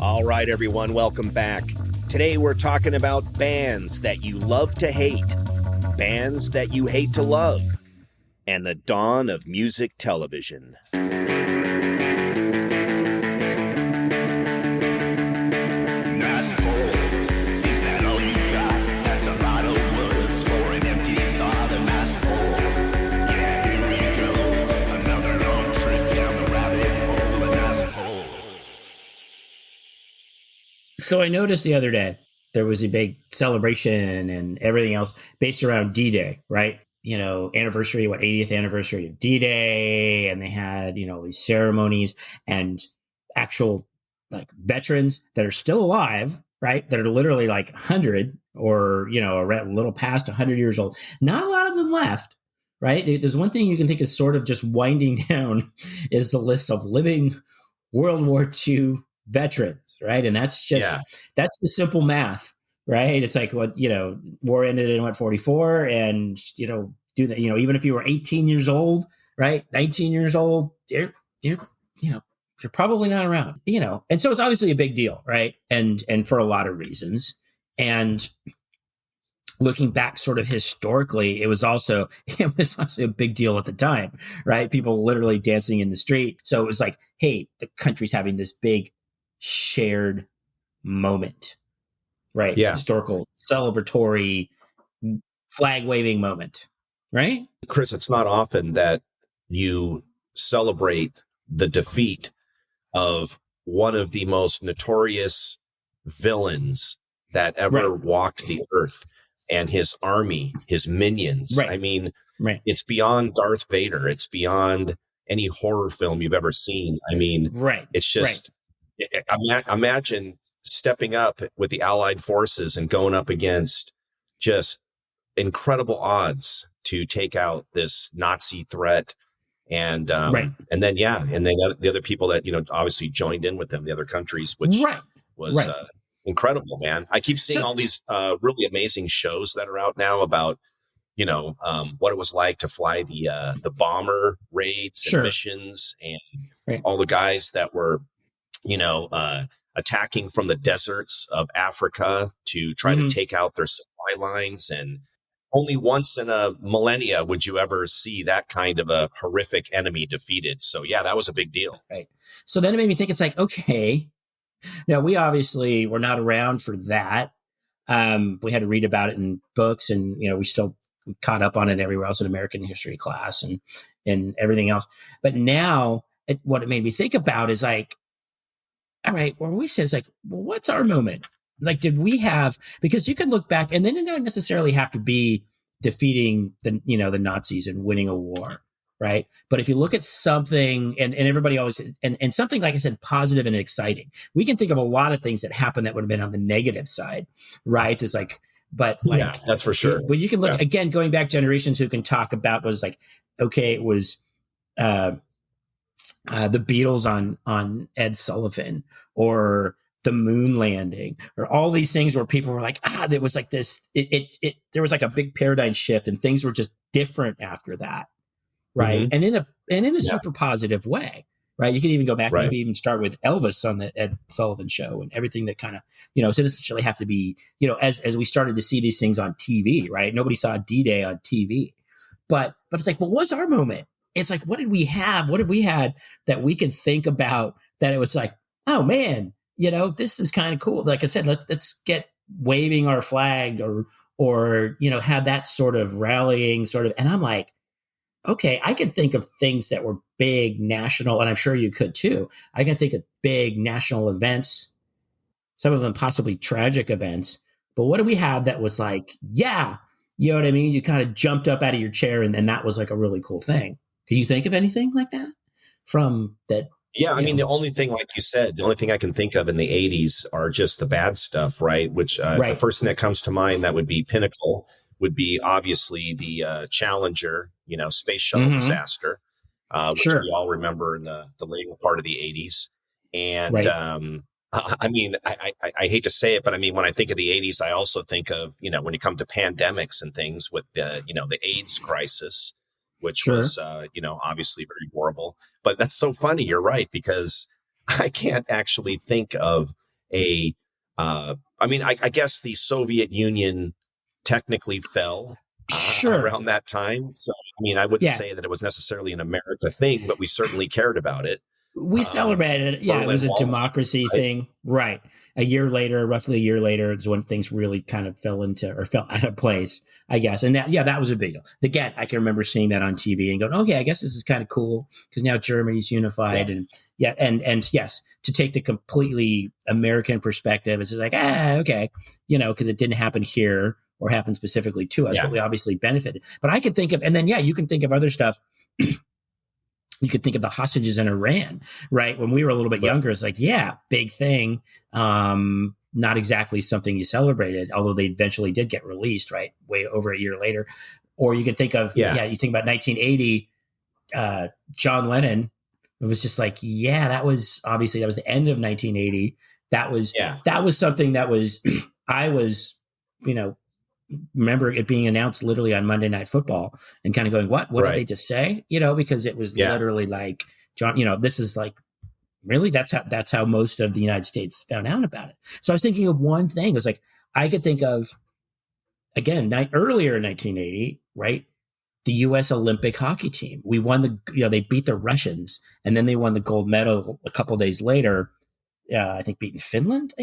All right, everyone, welcome back. Today we're talking about bands that you love to hate, bands that you hate to love, and the dawn of music television. So I noticed the other day there was a big celebration and everything else based around D-Day, right? You know, anniversary, 80th anniversary of D-Day. And they had, these ceremonies and actual like veterans that are still alive, right? That are literally like 100 or, a little past 100 years old. Not a lot of them left, right? There's one thing you can think is sort of just winding down is the list of living World War II veterans, right? And that's that's the simple math, right? It's like war ended in 44, and do that. Even if you were 18 years old, right? 19 years old, you're probably not around, And so it's obviously a big deal, right? And for a lot of reasons. And looking back sort of historically, it was also a big deal at the time, right? People literally dancing in the street. So it was like, hey, the country's having this big shared moment, right? Yeah. Historical, celebratory, flag waving moment, right? Chris, it's not often that you celebrate the defeat of one of the most notorious villains that ever walked the earth and his army, his minions. Right. I mean, it's beyond Darth Vader. It's beyond any horror film you've ever seen. I mean, it's just, imagine stepping up with the Allied forces and going up against just incredible odds to take out this Nazi threat. And then the other people that, obviously joined in with them, the other countries, which was incredible, man. I keep seeing all these really amazing shows that are out now about, what it was like to fly the bomber raids and missions, and all the guys that were, attacking from the deserts of Africa to try to take out their supply lines. And only once in a millennia would you ever see that kind of a horrific enemy defeated. So yeah, that was a big deal. Right. So then it made me think, it's like, okay, now we obviously were not around for that. We had to read about it in books, and, we caught up on it everywhere else in American history class and everything else. But now what it made me think about is like, all right, well, we said, it's like, well, what's our moment? Like, did we have, because you can look back, and then it don't necessarily have to be defeating the Nazis and winning a war, right? But if you look at something, and everybody always, and something, like I said, positive and exciting, we can think of a lot of things that happened that would have been on the negative side, right? It's like, but like, yeah, that's for sure. Well, you can look, again, going back generations who can talk about was like, okay, it was, the Beatles on Ed Sullivan, or the moon landing, or all these things where people were like, there was like this, there was like a big paradigm shift, and things were just different after that. Right. Mm-hmm. And in a super positive way. Right. You can even go back, maybe even start with Elvis on the Ed Sullivan show, and everything that kind of, so it doesn't necessarily have to be, as we started to see these things on TV, right? Nobody saw D-Day on TV, but it's like, well, what's our moment? It's like, what did we have? What have we had that we can think about that it was like, oh man, this is kind of cool. Like I said, let's get waving our flag or, have that sort of rallying sort of, and I'm like, okay, I can think of things that were big national, and I'm sure you could too. I can think of big national events, some of them possibly tragic events, but what do we have that was like, yeah, you know what I mean? You kind of jumped up out of your chair, and that was like a really cool thing. Can you think of anything like that from that? Yeah, I mean, the only thing, like you said, the only thing I can think of in the 80s are just the bad stuff, right? Which the first thing that comes to mind that would be pinnacle would be obviously the Challenger, space shuttle disaster, which we all remember in the later part of the 80s. And I mean, I hate to say it, but I mean, when I think of the 80s, I also think of, when you come to pandemics and things with the AIDS crisis, which was, obviously very horrible. But that's so funny. You're right, because I can't actually think of I guess the Soviet Union technically fell around that time. So, I wouldn't say that it was necessarily an America thing, but we certainly cared about it. We celebrated it. Yeah, it was a democracy thing. Right. Roughly a year later, is when things really kind of fell out of place, I guess. And that was a big deal. Again, I can remember seeing that on TV and going, okay, I guess this is kind of cool because now Germany's unified. And yes, to take the completely American perspective, it's like, okay, because it didn't happen here or happen specifically to us, but we obviously benefited. But I could think of, and then, you can think of other stuff. You could think of the hostages in Iran, right? When we were a little bit younger, it's like, big thing. Not exactly something you celebrated, although they eventually did get released, right? Way over a year later. Or you could think of, you think about 1980, John Lennon. It was just like, that was the end of 1980. That was something that was, I was, remember it being announced literally on Monday Night Football and kind of going, what did they just say? Because it was literally like, John, this is like, really, that's how most of the United States found out about it. So I was thinking of one thing. It was like, I could think of, again, earlier in 1980, right? The U.S. Olympic hockey team. We won they beat the Russians and then they won the gold medal a couple days later. I think beating Finland,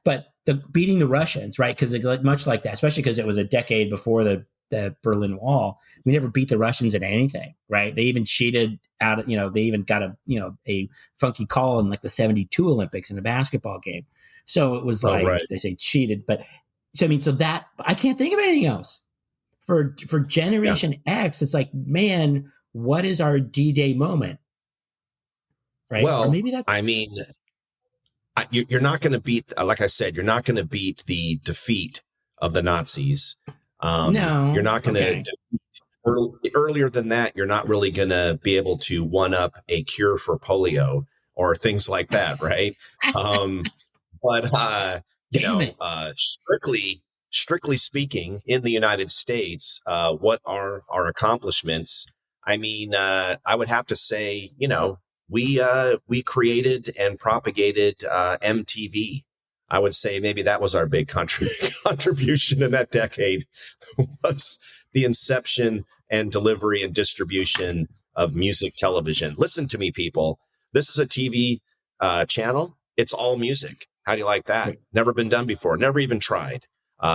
but beating the Russians, right? Because much like that, especially because it was a decade before the Berlin Wall, we never beat the Russians at anything, right? They even cheated out, they even got a funky call in like the 72 Olympics in a basketball game. So it was they say cheated, but so that I can't think of anything else for Generation X. It's like, man, what is our D-Day moment? Right. Well, or maybe that, you're not going to beat, like I said, you're not going to beat the defeat of the Nazis. No, you're not going to. Earlier than that, you're not really going to be able to one up a cure for polio or things like that, right? But strictly speaking, in the United States, what are our accomplishments? I would have to say, we created and propagated MTV. I would say maybe that was our big contribution in that decade, was the inception and delivery and distribution of music television. Listen to me, people. This is a TV channel. It's all music. How do you like that? Never been done before. Never even tried.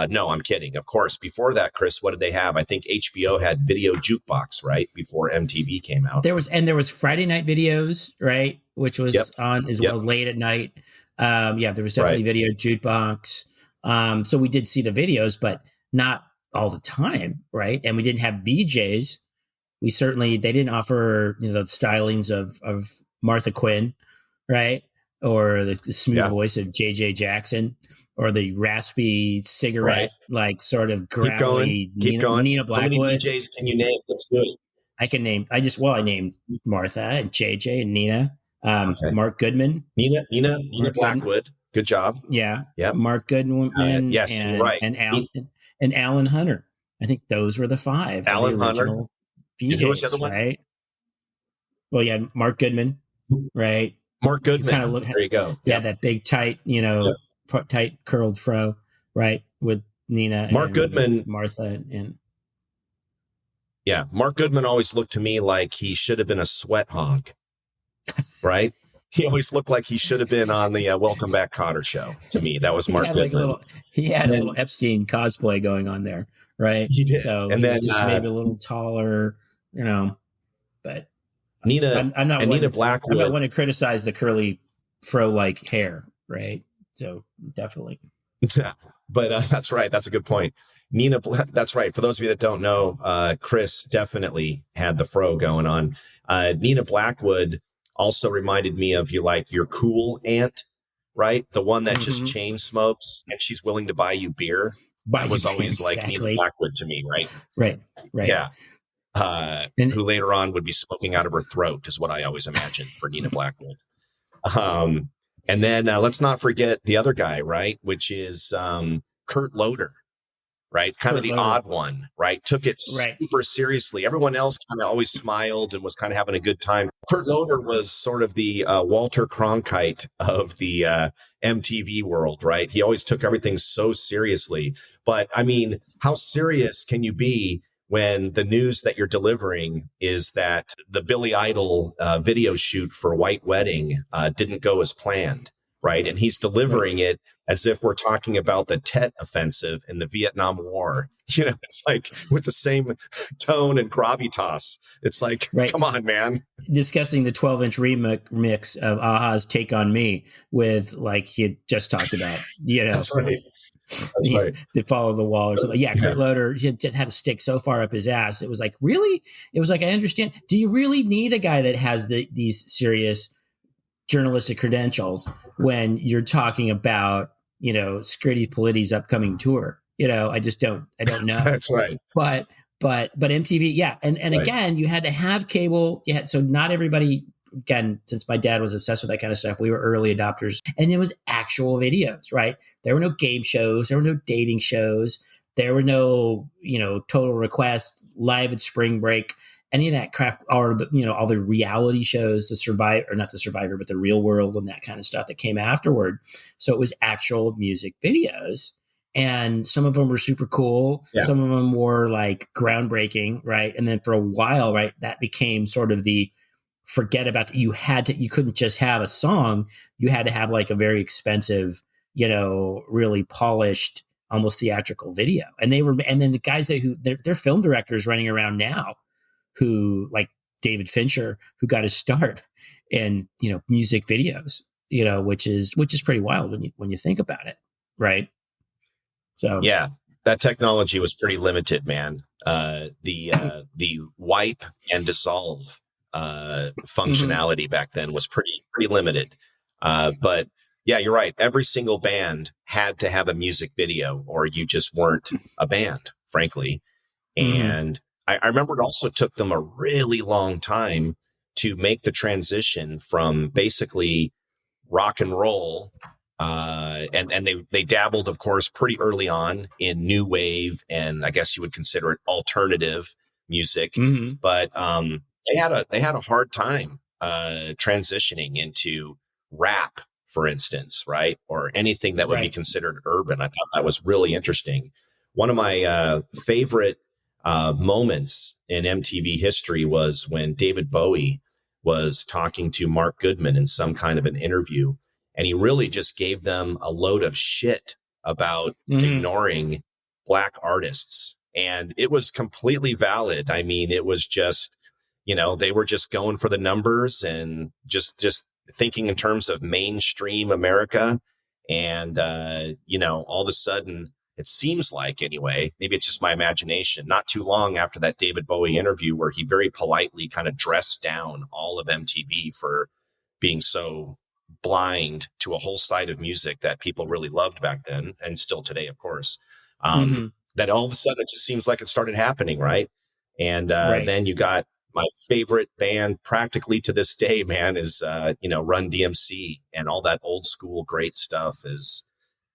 No, I'm kidding. Of course, before that, Chris, what did they have? I think HBO had Video Jukebox, right? Before MTV came out. There was Friday night videos, right? Which was on as well late at night. There was definitely Video Jukebox. So we did see the videos, but not all the time, right? And we didn't have VJs. They didn't offer the stylings of Martha Quinn, right? Or the smooth voice of JJ Jackson. Or the raspy cigarette, like sort of gravelly Nina Blackwood. How many DJs can you name? Let's do it. I can name. I named Martha and JJ and Nina. Mark Goodman. Nina Blackwood. Good job. Yeah. Mark Goodman. Yes, and, you're right. And Alan Hunter. I think those were the five. Alan Hunter. VJs, who was the other one? Right. Well, Mark Goodman. Right. Mark Goodman. There you go. Yeah, that big tight, tight curled fro, right, with Nina, Mark Goodman, Martha, and Mark Goodman always looked to me like he should have been a sweat hog, right? He always looked like he should have been on the Welcome Back, Kotter show. To me, that was Mark Goodman. He had a little Epstein cosplay going on there, right? He did, so and then just maybe a little taller, but Nina. Nina Blackwood. I'm not one to criticize the curly fro like hair, right? So definitely. Yeah, but that's right. That's a good point. Nina, that's right. For those of you that don't know, Chris definitely had the fro going on. Nina Blackwood also reminded me of your cool aunt, right? The one that just chain smokes and she's willing to buy you beer. That was always like Nina Blackwood to me, right? Right. Yeah. Who later on would be smoking out of her throat is what I always imagined for Nina Blackwood. And then let's not forget the other guy, right? Which is Kurt Loder, right? Kind of the Loder. odd one, right? Took it super seriously. Everyone else kind of always smiled and was kind of having a good time. Kurt Loder was sort of the Walter Cronkite of the MTV world, right? He always took everything so seriously. But I mean, how serious can you be when the news that you're delivering is that the Billy Idol video shoot for White Wedding didn't go as planned, right? And he's delivering it as if we're talking about the Tet Offensive in the Vietnam War. You know, it's like with the same tone and gravitas. It's like, come on, man. Discussing the 12-inch remix of a-ha's Take on Me with, like, he had just talked about, you know. That's right. That's right. They follow the wall or something. Yeah, Kurt Loder, he just had a stick so far up his ass. It was like, really? It was like, I understand. Do you really need a guy that has these serious journalistic credentials when you're talking about, you know, Scritti Politti's upcoming tour? You know, I don't know. That's right. But MTV, yeah. And again, you had to have cable. So not everybody, again, since my dad was obsessed with that kind of stuff, we were early adopters, and it was actual videos, right? There were no game shows. There were no dating shows. There were no, you know, Total Request, Live at Spring Break, any of that crap, or the, you know, all the reality shows, not the Survivor, but the Real World and that kind of stuff that came afterward. So it was actual music videos. And some of them were super cool. Yeah. Some of them were like groundbreaking, right? And then for a while, right, that became sort of the forget about you couldn't just have a song. You had to have like a very expensive, you know, really polished, almost theatrical video. And then the guys they're film directors running around now who, like David Fincher, who got his start in, you know, music videos, you know, which is pretty wild when you think about it. Right. So yeah, that technology was pretty limited, man. The wipe and dissolve functionality back then was pretty limited. But yeah, you're right. Every single band had to have a music video, or you just weren't a band, frankly. And I remember it also took them a really long time to make the transition from basically rock and roll. And they dabbled, of course, pretty early on in new wave, and I guess you would consider it alternative music. But they had a hard time transitioning into rap, for instance, right? Or anything that would be considered urban. I thought that was really interesting. One of my favorite moments in MTV history was when David Bowie was talking to Mark Goodman in some kind of an interview. And he really just gave them a load of shit about ignoring Black artists. And it was completely valid. I mean, it was just, you know, they were just going for the numbers and just thinking in terms of mainstream America. And, you know, all of a sudden, it seems like, anyway, maybe it's just my imagination, not too long after that David Bowie interview where he very politely kind of dressed down all of MTV for being so blind to a whole side of music that people really loved back then, and still today, of course, that all of a sudden it just seems like it started happening, right? And then you got my favorite band practically to this day, man, is, you know, Run DMC, and all that old school great stuff is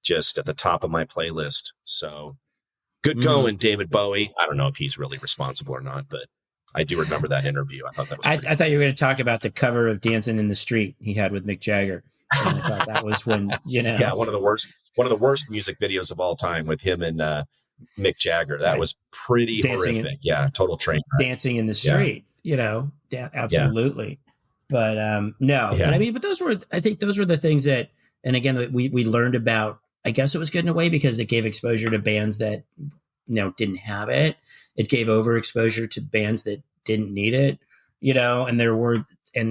just at the top of my playlist. So good going, David Bowie. I don't know if he's really responsible or not, but I do remember that interview. I thought that was I thought you were going to talk about the cover of Dancing in the Street he had with Mick Jagger. And I thought that was when, you know. Yeah, one of the worst music videos of all time with him and Mick Jagger. That was pretty horrific. Total train wreck. Dancing in the Street, you know. Absolutely. But no. But I mean, I think those were the things that, and again, we learned about. I guess it was good in a way because it gave exposure to bands that, you know, didn't have it. It gave overexposure to bands that didn't need it, you know, and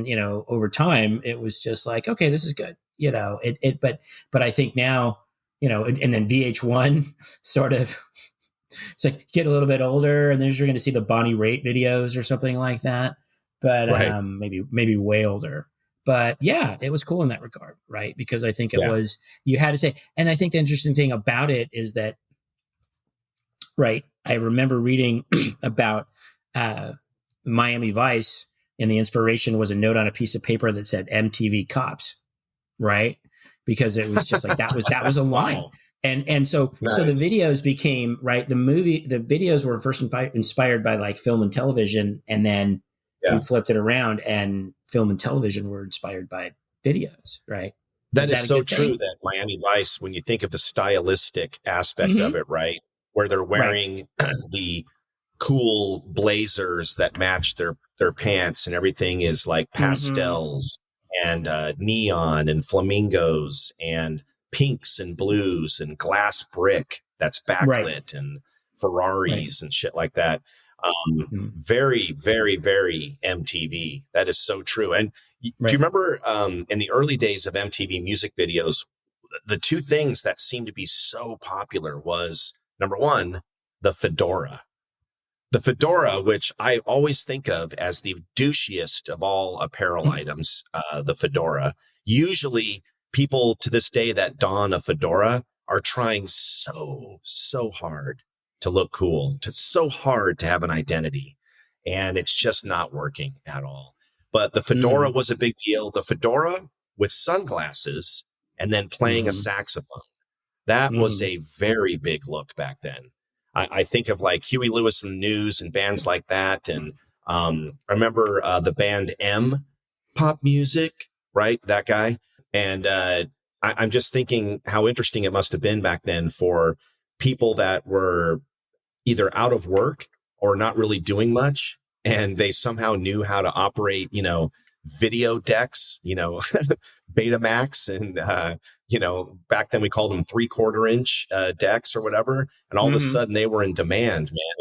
you know, over time it was just like, okay, this is good, you know, but I think now, you know, and then VH1 sort of, it's like get a little bit older and then you're going to see the Bonnie Raitt videos or something like that. But maybe way older. But yeah, it was cool in that regard, right? Because I think it was, you had to say, and I think the interesting thing about it is that, right, I remember reading about Miami Vice, and the inspiration was a note on a piece of paper that said MTV Cops, right? Because it was just like, that was a line. So the videos became, right, the videos were first inspired by like film and television, and then you flipped it around and film and television were inspired by videos, right? That is so true that Miami Vice, when you think of the stylistic aspect of it, right, where they're wearing the cool blazers that match their pants and everything is like pastels and neon and flamingos and pinks and blues and glass brick that's backlit and Ferraris and shit like that. Very, very, very MTV. That is so true. And do you remember in the early days of MTV music videos, the two things that seemed to be so popular was, number one, the fedora. The fedora, which I always think of as the douchiest of all apparel items, the fedora. Usually people to this day that don a fedora are trying so hard to look cool, so hard to have an identity. And it's just not working at all. But the fedora was a big deal. The fedora with sunglasses and then playing a saxophone. That was a very big look back then. I think of like Huey Lewis and News and bands like that. And I remember the band M, Pop Music, right? That guy. And I'm just thinking how interesting it must have been back then for people that were either out of work or not really doing much. And they somehow knew how to operate, video decks, Betamax and, back then we called them 3/4 inch decks or whatever. And all of a sudden they were in demand, man.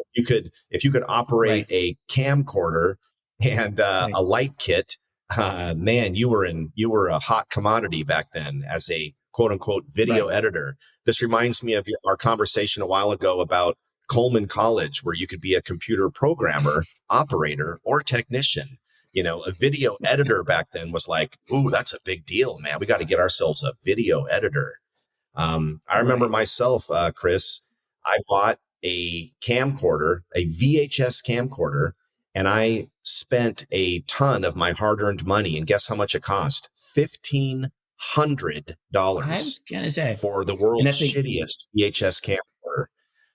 If you could operate a camcorder and a light kit, man, you were a hot commodity back then as a quote unquote video editor. This reminds me of our conversation a while ago about Coleman College, where you could be a computer programmer, operator, or technician. A video editor back then was like, ooh, that's a big deal, man. We got to get ourselves a video editor. I remember myself, Chris, I bought a camcorder, a VHS camcorder, and I spent a ton of my hard-earned money. And guess how much it cost? $1,500 I was gonna say, for the world's shittiest VHS camcorder.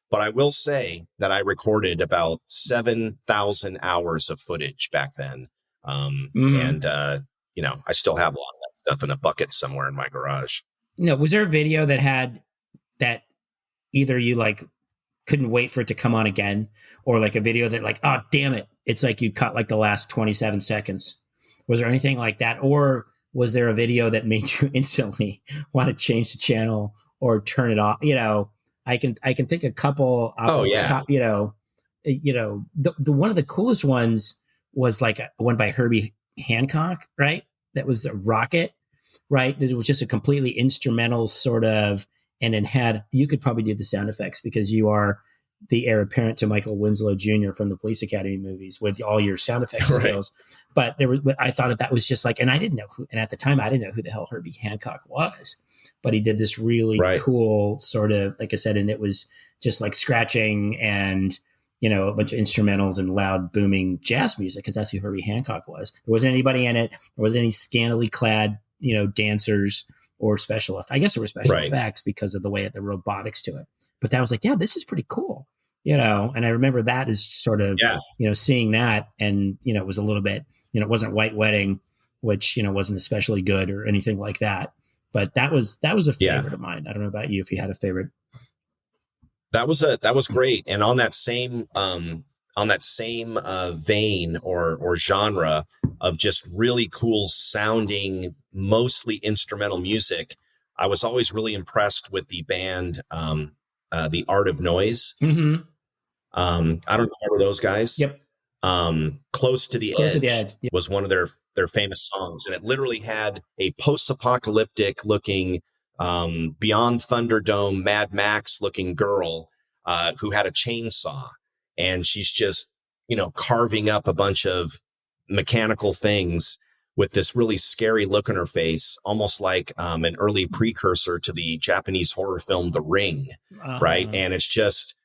But I will say that I recorded about 7,000 hours of footage back then. And, I still have a lot of that stuff in a bucket somewhere in my garage. Was there a video that had that either you like couldn't wait for it to come on again, or like a video that like, oh, damn it, it's like you cut like the last 27 seconds? Was there anything like that? Or was there a video that made you instantly want to change the channel or turn it off? I can think a couple. The one of the coolest ones was like one by Herbie Hancock, right? That was a Rocket, right? This was just a completely instrumental sort of, and it you could probably do the sound effects because you are the heir apparent to Michael Winslow Jr. from the Police Academy movies with all your sound effects skills. But I thought that was just like, and I didn't know and at the time I didn't know who the hell Herbie Hancock was, but he did this really cool sort of, like I said, and it was just like scratching and, a bunch of instrumentals and loud booming jazz music, because that's who Herbie Hancock was. There wasn't anybody in it. There wasn't any scantily clad, dancers or special effects. I guess there were special effects because of the way the robotics to it. But that was like, yeah, this is pretty cool, and I remember that as sort of, seeing that, and, it was a little bit, it wasn't White Wedding, which, wasn't especially good or anything like that. But that was a favorite of mine. I don't know about you if you had a favorite. That was great. And on that same vein or genre of just really cool sounding, mostly instrumental music, I was always really impressed with the band, The Art of Noise. Mm-hmm. I don't remember those guys. Yep. Close to the Edge was one of their famous songs, and it literally had a post-apocalyptic looking, Beyond Thunderdome, Mad Max looking girl who had a chainsaw, and she's just carving up a bunch of mechanical things with this really scary look on her face, almost like an early precursor to the Japanese horror film The Ring, right? And it's just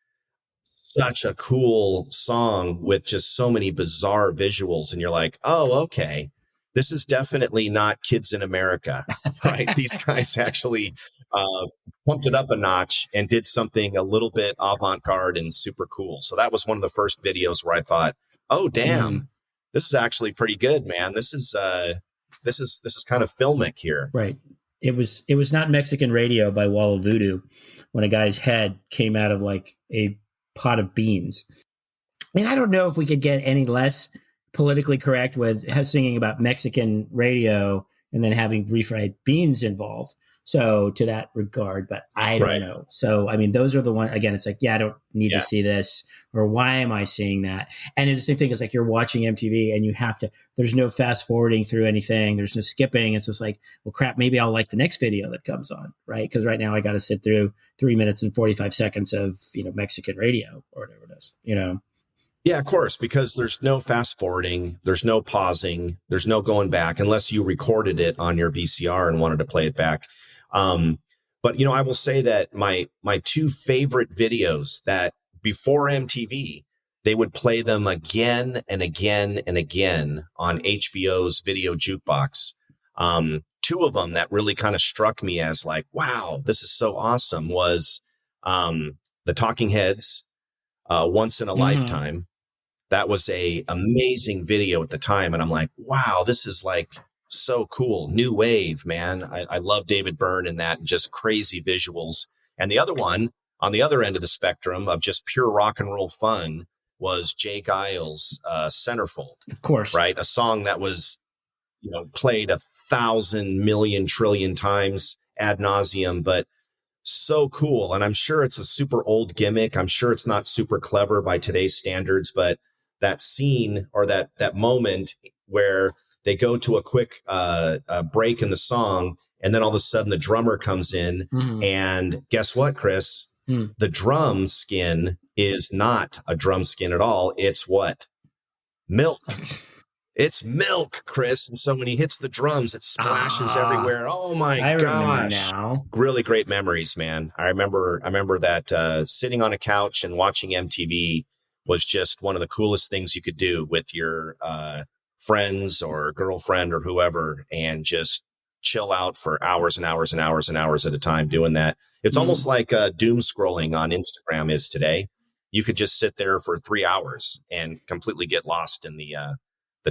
such a cool song with just so many bizarre visuals, and you're like, oh, okay, this is definitely not Kids in America, right? These guys actually uh, pumped it up a notch and did something a little bit avant-garde and super cool. So that was one of the first videos where I thought, oh damn, this is actually pretty good, man. This is kind of filmic here. Right. It was not Mexican radio by Wall of Voodoo when a guy's head came out of like a pot of beans. I mean, I don't know if we could get any less politically correct with singing about Mexican radio and then having refried beans involved. So to that regard, but I don't know. So, I mean, those are the one, again, it's like, yeah, I don't need to see this, or why am I seeing that? And it's the same thing. It's like you're watching MTV and you have to, there's no fast forwarding through anything. There's no skipping. It's just like, well, crap, maybe I'll like the next video that comes on, right? Because right now I got to sit through 3 minutes and 45 seconds of, Mexican radio or whatever it is, Yeah, of course, because there's no fast forwarding, there's no pausing, there's no going back unless you recorded it on your VCR and wanted to play it back. But I will say that my two favorite videos that before MTV, they would play them again and again and again on HBO's Video Jukebox. Two of them that really kind of struck me as like, wow, this is so awesome was the Talking Heads, Once in a Lifetime. That was a amazing video at the time. And I'm like, wow, this is like so cool. New wave, man. I love David Byrne in that, and just crazy visuals. And the other one on the other end of the spectrum of just pure rock and roll fun was Jay Giles' Centerfold. Of course. Right. A song that was, played 1,000 million trillion times ad nauseum, but so cool. And I'm sure it's a super old gimmick. I'm sure it's not super clever by today's standards, but that scene or that moment where they go to a quick break in the song, and then all of a sudden the drummer comes in, and guess what, Chris? The drum skin is not a drum skin at all. It's what? Milk. It's milk, Chris. And so when he hits the drums, it splashes everywhere. Oh my gosh. Now. Really great memories, man. I remember that sitting on a couch and watching MTV was just one of the coolest things you could do with your friends or girlfriend or whoever, and just chill out for hours and hours and hours and hours at a time doing that. It's almost like doom scrolling on Instagram is today. You could just sit there for 3 hours and completely get lost in the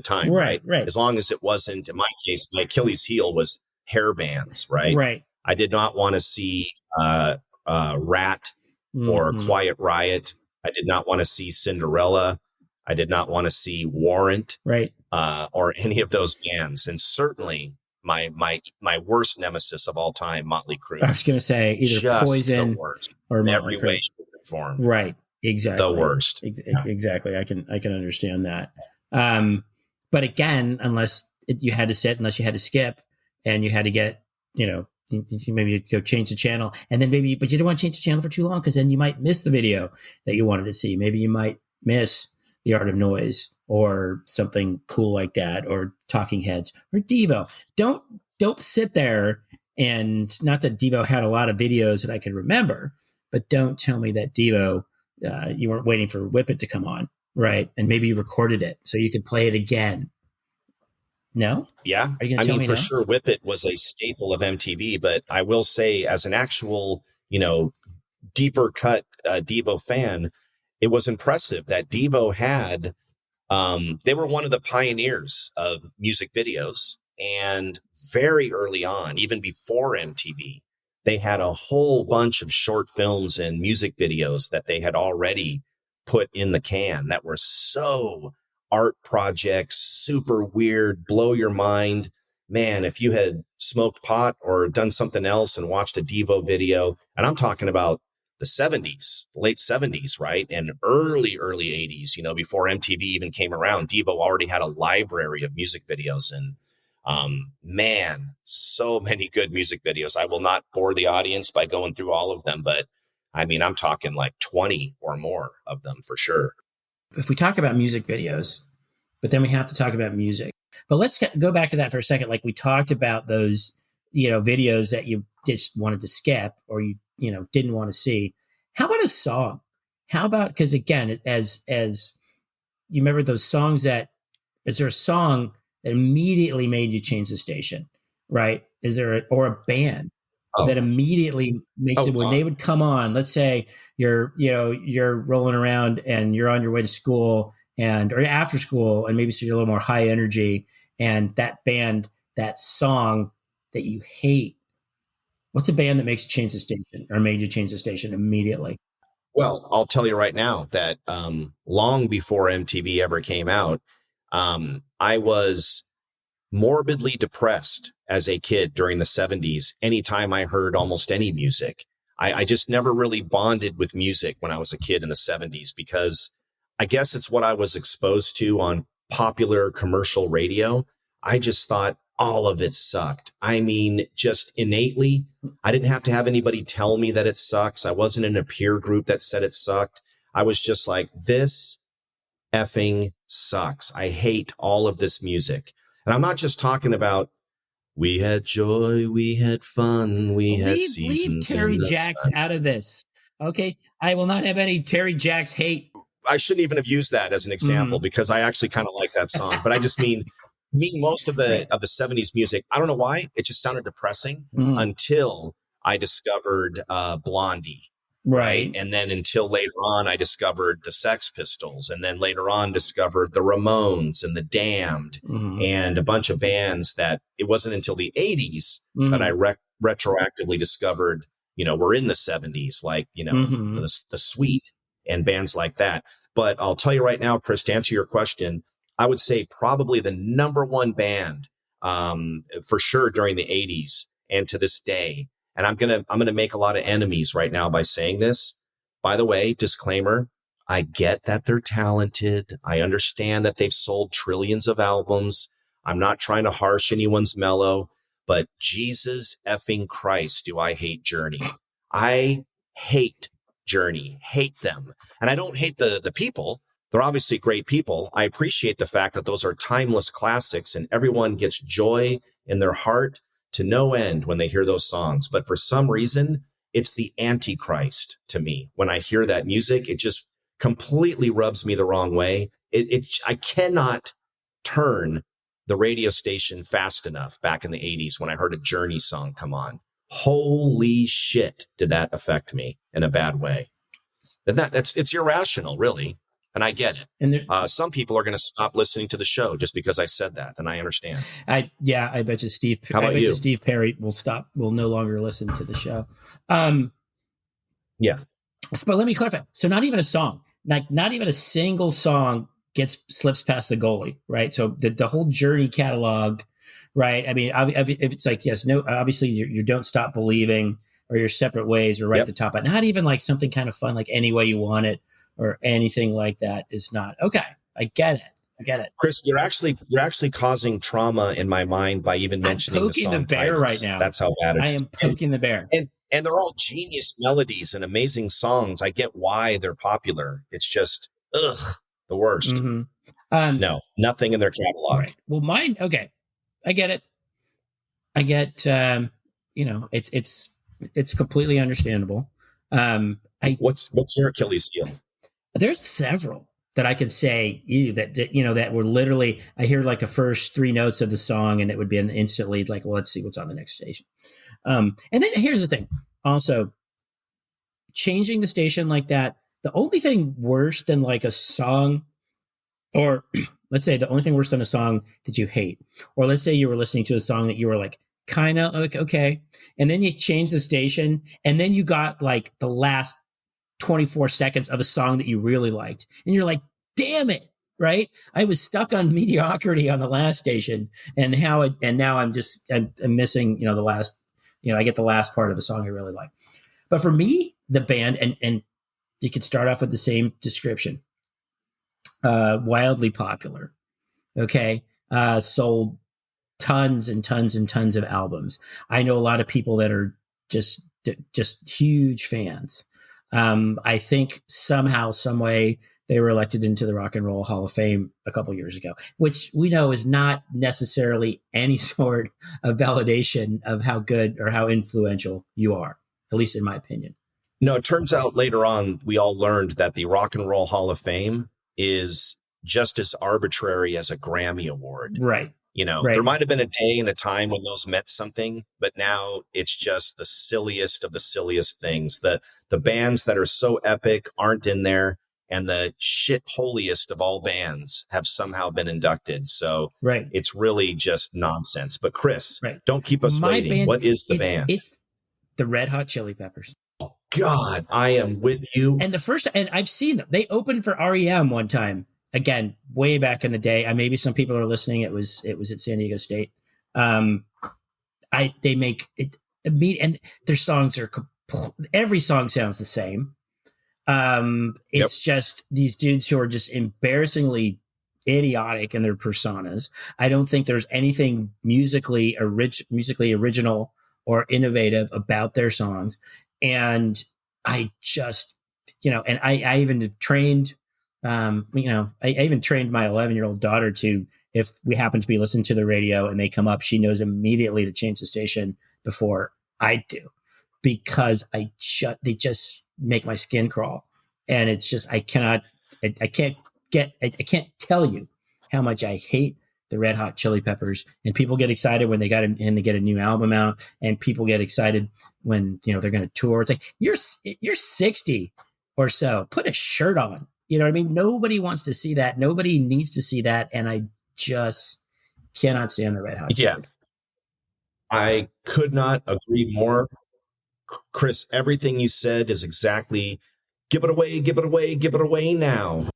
time, right? As long as it wasn't, in my case, my Achilles heel was hair bands, right? Right. I did not want to see Raitt or Quiet Riot. I did not want to see Cinderella. I did not want to see Warrant, right, or any of those bands. And certainly my worst nemesis of all time, Motley Crue. I was going to say either just Poison the worst, or in Motley every Crue. way, shape, and form. Right. Exactly. The worst. Exactly. I can understand that. But again, unless you had to skip and you had to get, maybe you'd go change the channel, and then but you don't want to change the channel for too long, because then you might miss the video that you wanted to see. Maybe you might miss The Art of Noise or something cool like that, or Talking Heads or Devo. Don't sit there, and not that Devo had a lot of videos that I can remember, but don't tell me that Devo, you weren't waiting for Whip It to come on. Right. And maybe you recorded it so you could play it again. No? Yeah. Are you going to tell me for no? sure, Whip It was a staple of MTV, but I will say, as an actual, deeper cut Devo fan, it was impressive that Devo had, they were one of the pioneers of music videos. And very early on, even before MTV, they had a whole bunch of short films and music videos that they had already put in the can that were so art projects, super weird, blow your mind. Man, if you had smoked pot or done something else and watched a Devo video, and I'm talking about the 70s, late 70s, right? And early 80s, before MTV even came around, Devo already had a library of music videos. And man, so many good music videos. I will not bore the audience by going through all of them, but I mean, I'm talking like 20 or more of them for sure. If we talk about music videos, but then we have to talk about music. But let's go back to that for a second. Like we talked about those, videos that you just wanted to skip, or you didn't want to see. How about a song? How about, because again, as you remember those songs is there a song that immediately made you change the station, right? Is there or a band? that immediately makes it when they would come on. Let's say you're rolling around and you're on your way to school or after school, and maybe so you're a little more high energy, and that band, that song that you hate. What's a band that makes you change the station or made you change the station immediately? Well, I'll tell you right now that long before MTV ever came out, I was morbidly depressed as a kid during the 70s. Anytime I heard almost any music, I just never really bonded with music when I was a kid in the 70s, because I guess it's what I was exposed to on popular commercial radio. I just thought all of it sucked. I mean, just innately, I didn't have to have anybody tell me that it sucks. I wasn't in a peer group that said it sucked. I was just like, this effing sucks. I hate all of this music. And I'm not just talking about we had joy, we had fun, we had seasons. Leave Terry Jacks out of this. Okay. I will not have any Terry Jacks hate. I shouldn't even have used that as an example because I actually kind of like that song. But I just mean most of the 70s music, I don't know why, it just sounded depressing until I discovered Blondie. Right. And then until later on, I discovered the Sex Pistols, and then later on discovered the Ramones and the Damned and a bunch of bands that it wasn't until the 80s that I retroactively discovered, were in the 70s, like, the Sweet and bands like that. But I'll tell you right now, Chris, to answer your question, I would say probably the number one band for sure during the 80s and to this day. And I'm gonna make a lot of enemies right now by saying this. By the way, disclaimer, I get that they're talented. I understand that they've sold trillions of albums. I'm not trying to harsh anyone's mellow, but Jesus effing Christ, do I hate Journey. I hate Journey, hate them. And I don't hate the people. They're obviously great people. I appreciate the fact that those are timeless classics and everyone gets joy in their heart to no end when they hear those songs. But for some reason, it's the Antichrist to me. When I hear that music, it just completely rubs me the wrong way. I cannot turn the radio station fast enough back in the 80s when I heard a Journey song come on. Holy shit, did that affect me in a bad way. And it's irrational, really. And I get it. And some people are going to stop listening to the show just because I said that, and I understand. I bet you Steve. How about you? Steve Perry will no longer listen to the show. Yeah. But let me clarify. So not even a song, like not even a single song slips past the goalie, right? So the whole Journey catalog, right? I mean, if it's like yes, no, obviously you Don't Stop Believing or Your Separate Ways or right at the top, but not even like something kind of fun like Any Way You Want It or anything like that is not okay. I get it. Chris, you're actually causing trauma in my mind by even mentioning the song the bear titles. Right now. That's how bad it is. I am poking the bear. And they're all genius melodies and amazing songs. I get why they're popular. It's just the worst. No, nothing in their catalog. Right. Well, mine. Okay, I get it. I get. It's completely understandable. What's your Achilles heel? There's several that I could say that were literally, I hear like the first three notes of the song and it would be instantly like, well, let's see what's on the next station. And then here's the thing. Also, changing the station like that, the only thing worse than like a song, or let's say the only thing worse than a song that you hate, or let's say you were listening to a song that you were like, kind of like, okay. And then you change the station and then you got like the last 24 seconds of a song that you really liked. And you're like, damn it. Right. I was stuck on mediocrity on the last station and now I'm missing, the last, I get the last part of the song I really like. But for me, the band, and you could start off with the same description, wildly popular. Okay. Sold tons and tons and tons of albums. I know a lot of people that are just huge fans. I think somehow, some way they were elected into the Rock and Roll Hall of Fame a couple years ago, which we know is not necessarily any sort of validation of how good or how influential you are, at least in my opinion. No, it turns out later on, we all learned that the Rock and Roll Hall of Fame is just as arbitrary as a Grammy Award. Right. There might have been a day and a time when those meant something, but now it's just the silliest of the silliest things. The bands that are so epic aren't in there, and the shit holiest of all bands have somehow been inducted. So it's really just nonsense. But Chris, don't keep us waiting. Band, what is the band? It's the Red Hot Chili Peppers. Oh, God, I am with you. And and I've seen them. They opened for REM one time. Again, way back in the day. Maybe some people are listening. It was at San Diego State. They make it, and their songs are every song sounds the same. It's just these dudes who are just embarrassingly idiotic in their personas. I don't think there's anything musically original or innovative about their songs. And I just, and I even trained, I even trained my 11-year-old daughter to, if we happen to be listening to the radio and they come up, she knows immediately to change the station before I do, because they just make my skin crawl. And it's just, I can't tell you how much I hate the Red Hot Chili Peppers. And people get excited when they get a new album out, and people get excited when, they're going to tour. It's like, you're 60 or so, put a shirt on. You know what I mean? Nobody wants to see that. Nobody needs to see that. And I just cannot stand the Red Hot Chili. Yeah. I could not agree more. Chris, everything you said is exactly, give it away, give it away, give it away now.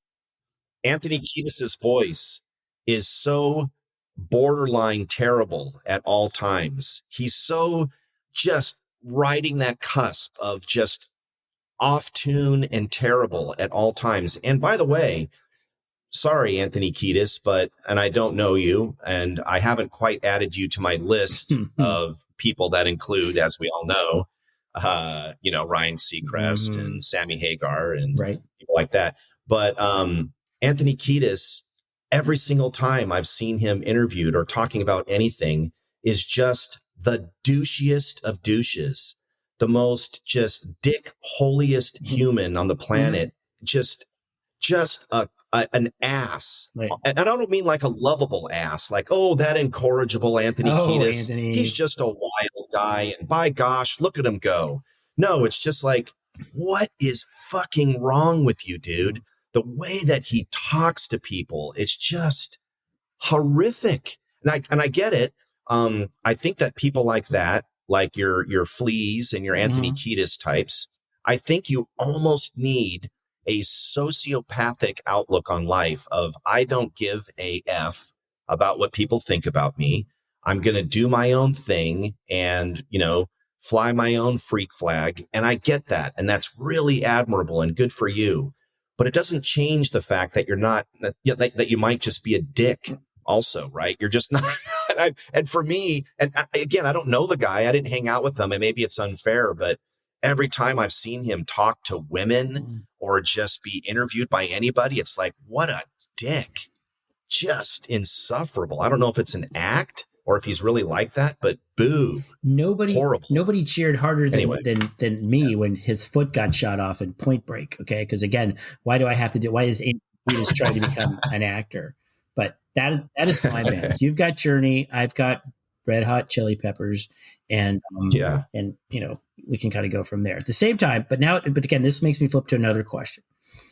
Anthony Kiedis' voice is so borderline terrible at all times. He's so just riding that cusp of just off tune and terrible at all times. And by the way, sorry, Anthony Kiedis, and I don't know you, and I haven't quite added you to my list of people that include, as we all know, Ryan Seacrest and Sammy Hagar and people like that. But Anthony Kiedis, every single time I've seen him interviewed or talking about anything, is just the douchiest of douches, the most just dick holiest human on the planet, just an ass. And I don't mean like a lovable ass, like, oh, that incorrigible Anthony Kiedis. Anthony. He's just a wild guy, and by gosh, look at him go. No, it's just like, what is fucking wrong with you, dude? The way that he talks to people, it's just horrific. And I get it. I think that people like that, like your Fleas and your Anthony Kiedis types, I think you almost need a sociopathic outlook on life of, I don't give a F about what people think about me. I'm going to do my own thing and, fly my own freak flag. And I get that. And that's really admirable and good for you. But it doesn't change the fact that you're not, that you might just be a dick also, right? You're just not. And for me, and again, I don't know the guy. I didn't hang out with him, and maybe it's unfair, but every time I've seen him talk to women or just be interviewed by anybody, it's like, what a dick. Just insufferable. I don't know if it's an act or if he's really like that, but boo. Horrible. Nobody cheered harder than me when his foot got shot off in Point Break. Okay. Because again, why does Andy Kiedis try to become an actor? But that is my band. You've got Journey. I've got Red Hot Chili Peppers, and we can kind of go from there. At the same time, but again, this makes me flip to another question.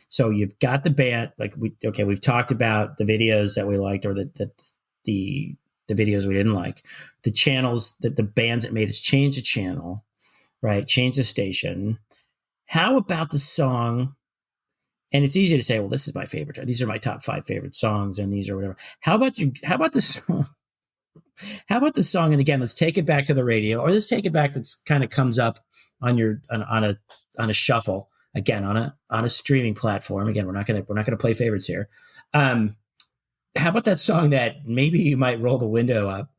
So you've got the band, we've talked about the videos that we liked, or the videos we didn't like, the channels that the bands that made us change the channel, right? Change the station. How about the song? And it's easy to say, well, this is my favorite. These are my top 5 favorite songs, and these are whatever. How about the song? How about the song? And again, let's take it back to the radio, or let's take it back. That's kind of comes up on a shuffle again on a streaming platform. Again, we're not gonna play favorites here. How about that song that maybe you might roll the window up,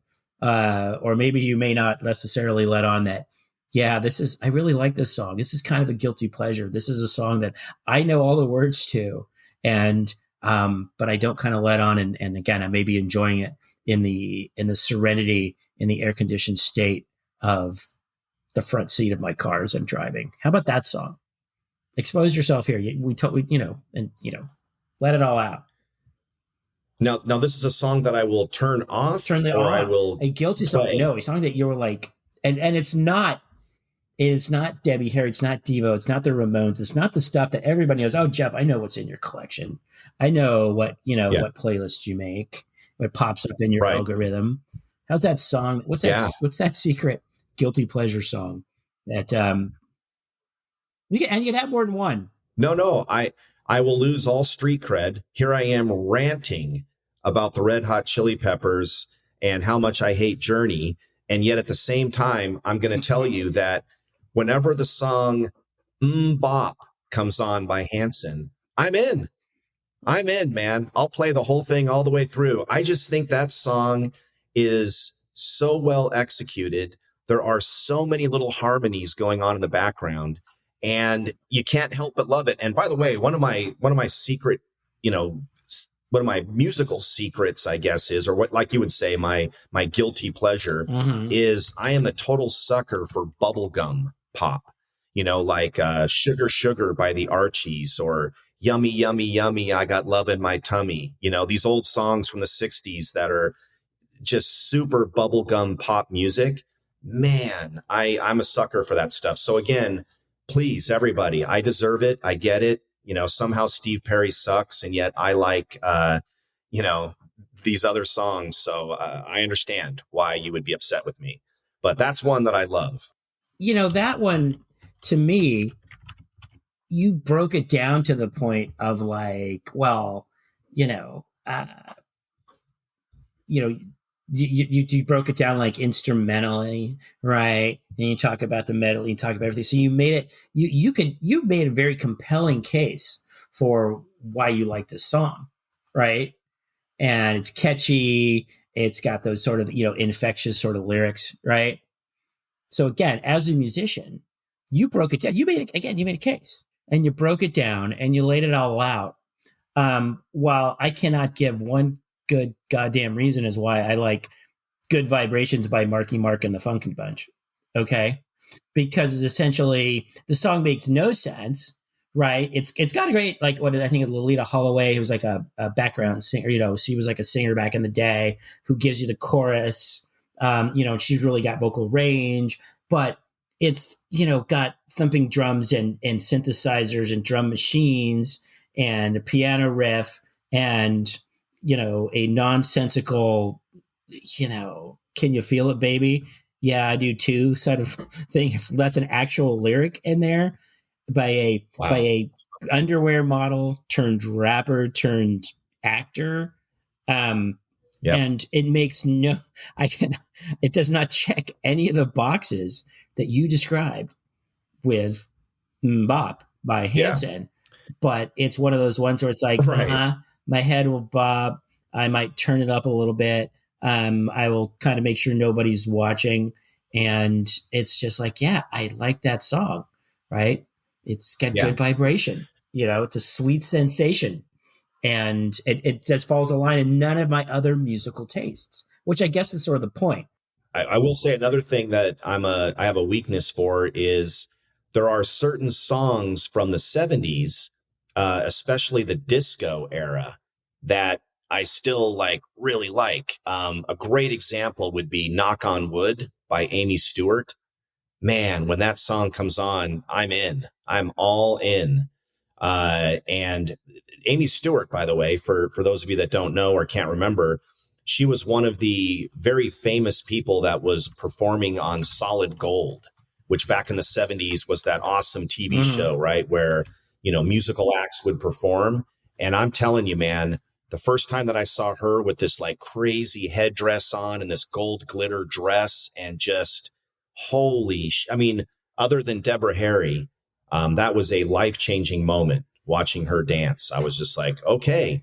or maybe you may not necessarily let on that? Yeah, I really like this song. This is kind of a guilty pleasure. This is a song that I know all the words to, and but I don't kind of let on. And again, I may be enjoying it in the serenity, in the air conditioned state of the front seat of my car as I'm driving. How about that song? Expose yourself here. Let it all out. Now this is a song that I will turn off, I will a guilty play. song. No, a song that you were like, and it's not Debbie Harry, it's not Devo, it's not the Ramones, it's not the stuff that everybody knows. Oh, Jeff, I know what's in your collection. I know what what playlists you make, what pops up in your algorithm. How's that song? What's that secret guilty pleasure song that you can have more than one? No, I will lose all street cred. Here I am ranting about the Red Hot Chili Peppers and how much I hate Journey. And yet at the same time, I'm going to tell you that whenever the song Bop comes on by Hanson, I'm in, man. I'll play the whole thing all the way through. I just think that song is so well executed. There are so many little harmonies going on in the background, and you can't help but love it. And by the way, one of my secret, one of my musical secrets, I guess, is, or what, like you would say, my guilty pleasure is I am a total sucker for bubblegum pop, like Sugar Sugar by the Archies, or Yummy, Yummy, Yummy, I Got Love in My Tummy. These old songs from the 60s that are just super bubblegum pop music. Man, I'm a sucker for that stuff. So again, please, everybody, I deserve it. I get it. Somehow Steve Perry sucks, and yet I like, these other songs. So I understand why you would be upset with me, but that's one that I love. That one, to me, you broke it down to the point of like, well, you broke it down like instrumentally, right? And you talk about the metal, you talk about everything. So you made it, you made a very compelling case for why you like this song, right? And it's catchy. It's got those sort of, infectious sort of lyrics, right? So again, as a musician, you broke it down. You made a case, and you broke it down and you laid it all out. While I cannot give one good goddamn reason as why I like Good Vibrations by Marky Mark and the Funky Bunch. Okay. Because it's essentially, the song makes no sense, right? It's got a great, like, what I think of Lolita Holloway, who was like a background singer, she was like a singer back in the day who gives you the chorus, and she's really got vocal range, but it's, got thumping drums and synthesizers and drum machines and a piano riff and, a nonsensical, can you feel it, baby? Yeah, I do too, sort of thing. That's an actual lyric in there by a underwear model turned rapper turned actor. And it makes it does not check any of the boxes that you described with Bop by Hanson, but it's one of those ones where it's like, my head will bob. I might turn it up a little bit. I will kind of make sure nobody's watching. And it's just like, I like that song, right? It's got good vibration, it's a sweet sensation. And it just follows a line in none of my other musical tastes, which I guess is sort of the point. I will say another thing that I have a weakness for is there are certain songs from the 70s, especially the disco era, that I still really like. A great example would be Knock on Wood by Amy Stewart. Man, when that song comes on, I'm in. I'm all in. And Amy Stewart, by the way, for those of you that don't know or can't remember, she was one of the very famous people that was performing on Solid Gold, which back in the 70s was that awesome TV show, right? Where, musical acts would perform. And I'm telling you, man, the first time that I saw her with this crazy headdress on and this gold glitter dress and just other than Deborah Harry, that was a life-changing moment watching her dance. I was just like, okay,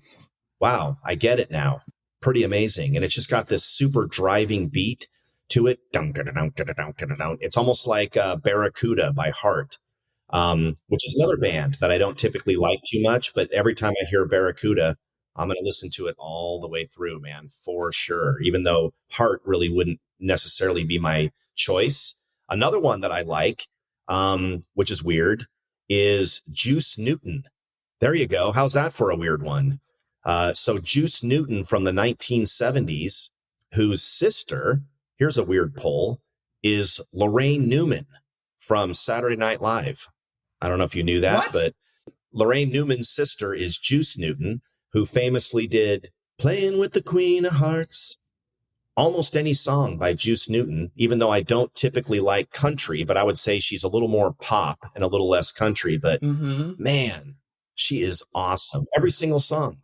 wow, I get it now. Pretty amazing. And it's just got this super driving beat to it. It's almost like Barracuda by Heart, which is another band that I don't typically like too much, but every time I hear Barracuda, I'm going to listen to it all the way through, man, for sure. Even though Heart really wouldn't necessarily be my choice. Another one that I like, which is weird, is Juice Newton. There you go. How's that for a weird one? So Juice Newton from the 1970s, whose sister, here's a weird poll, is Lorraine Newman from Saturday Night Live. I don't know if you knew that, but Lorraine Newman's sister is Juice Newton, who famously did Playing with the Queen of Hearts. Almost any song by Juice Newton, even though I don't typically like country, but I would say she's a little more pop and a little less country. But man, she is awesome. Every single song.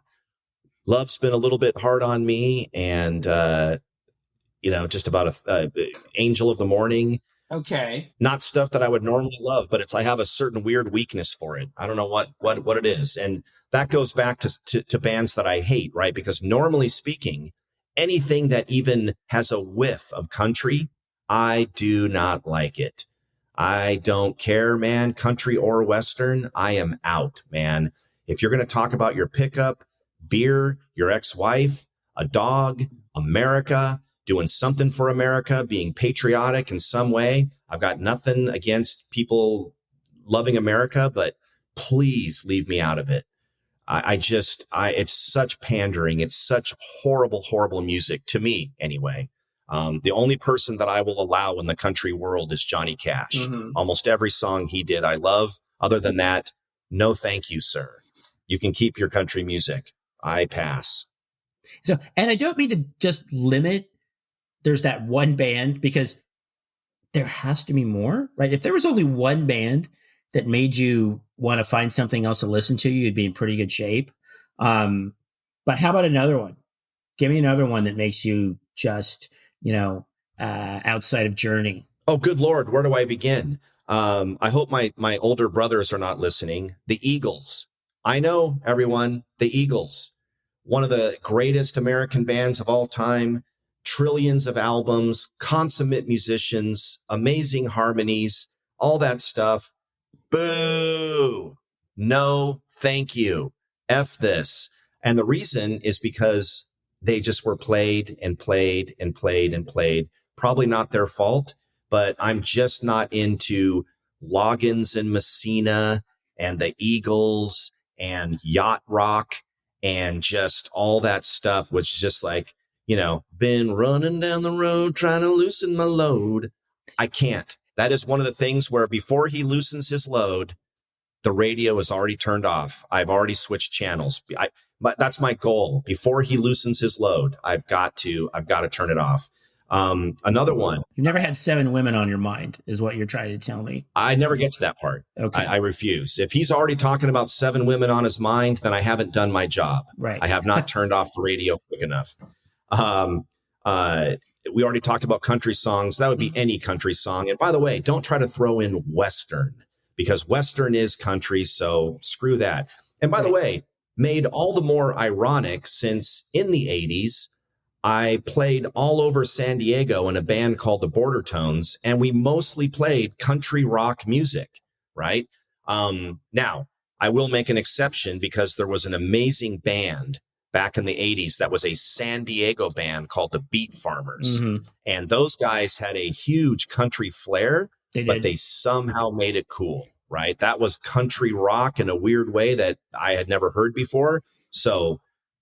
Love's Been a Little Bit Hard on Me, and just about a Angel of the Morning. Okay. Not stuff that I would normally love, but I have a certain weird weakness for it. I don't know what it is. And that goes back to bands that I hate, right? Because normally speaking, anything that even has a whiff of country, I do not like it. I don't care, man, country or Western. I am out, man. If you're going to talk about your pickup, beer, your ex-wife, a dog, America, doing something for America, being patriotic in some way, I've got nothing against people loving America, but please leave me out of it. It's such pandering. It's such horrible, horrible music to me anyway. The only person that I will allow in the country world is Johnny Cash. Almost every song he did, I love. Other than that, no, thank you, sir. You can keep your country music. I pass. So, and I don't mean to just limit. There's that one band, because there has to be more, right? If there was only one band that made you want to find something else to listen to, you'd be in pretty good shape. But how about another one? Give me another one that makes you just, outside of Journey. Oh, good Lord. Where do I begin? I hope my older brothers are not listening. The Eagles. I know, everyone, the Eagles, one of the greatest American bands of all time, trillions of albums, consummate musicians, amazing harmonies, all that stuff. Boo! No, thank you. F this. And the reason is because they just were played and played and played and played. Probably not their fault, but I'm just not into Loggins and Messina and the Eagles and yacht rock and just all that stuff, which is just like, been running down the road trying to loosen my load. I can't. That is one of the things where before he loosens his load, the radio is already turned off. I've already switched channels. But that's my goal. Before he loosens his load, I've got to turn it off. Another one. You never had 7 women on your mind, is what you're trying to tell me. I never get to that part. Okay. I refuse. If he's already talking about 7 women on his mind, then I haven't done my job. Right. I have not turned off the radio quick enough. We already talked about country songs. That would be any country song. And by the way, don't try to throw in Western, because Western is country. So screw that. And by the way, made all the more ironic since in the 80s, I played all over San Diego in a band called the Border Tones, and we mostly played country rock music, right? Now, I will make an exception because there was an amazing band back in the 80s that was a San Diego band called the Beat Farmers. And those guys had a huge country flair, but they somehow made it cool, right? That was country rock in a weird way that I had never heard before. So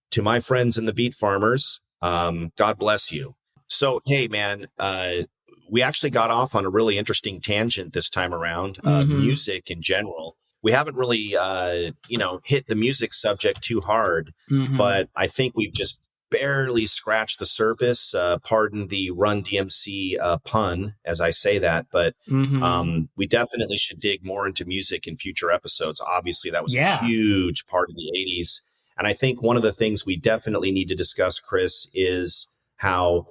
to my friends in the Beat Farmers, God bless you. So, hey, man, we actually got off on a really interesting tangent this time around, music in general. We haven't really, hit the music subject too hard, but I think we've just barely scratched the surface. Pardon the Run DMC pun as I say that, but we definitely should dig more into music in future episodes. Obviously, that was a huge part of the 80s. And I think one of the things we definitely need to discuss, Chris, is how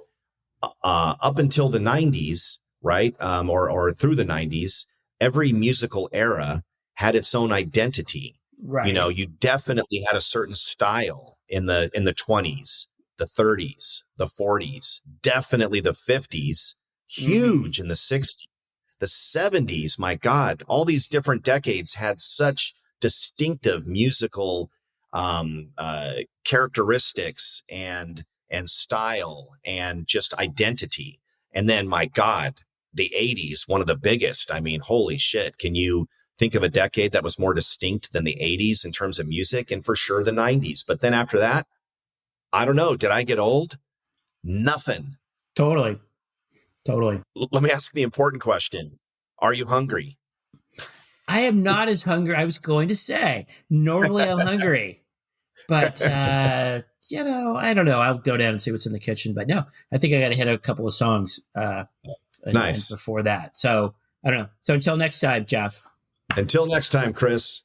up until the 90s, right, or through the 90s, every musical era had its own identity. Right. You definitely had a certain style in the 20s, the 30s, the 40s, definitely the 50s, huge in the 60s, the 70s. My God, all these different decades had such distinctive musical characteristics and style and just identity. And then, my God, the 80s, one of the biggest. I mean, holy shit. Can you think of a decade that was more distinct than the 80s in terms of music, and for sure the 90s. But then after that, I don't know. Did I get old? Nothing. Totally. Let me ask the important question. Are you hungry? I am not as hungry. I was going to say, normally I'm hungry. But, I don't know. I'll go down and see what's in the kitchen. But no, I think I got to hit a couple of songs nice. Before that. So, I don't know. So until next time, Jeff. Until next time, Chris.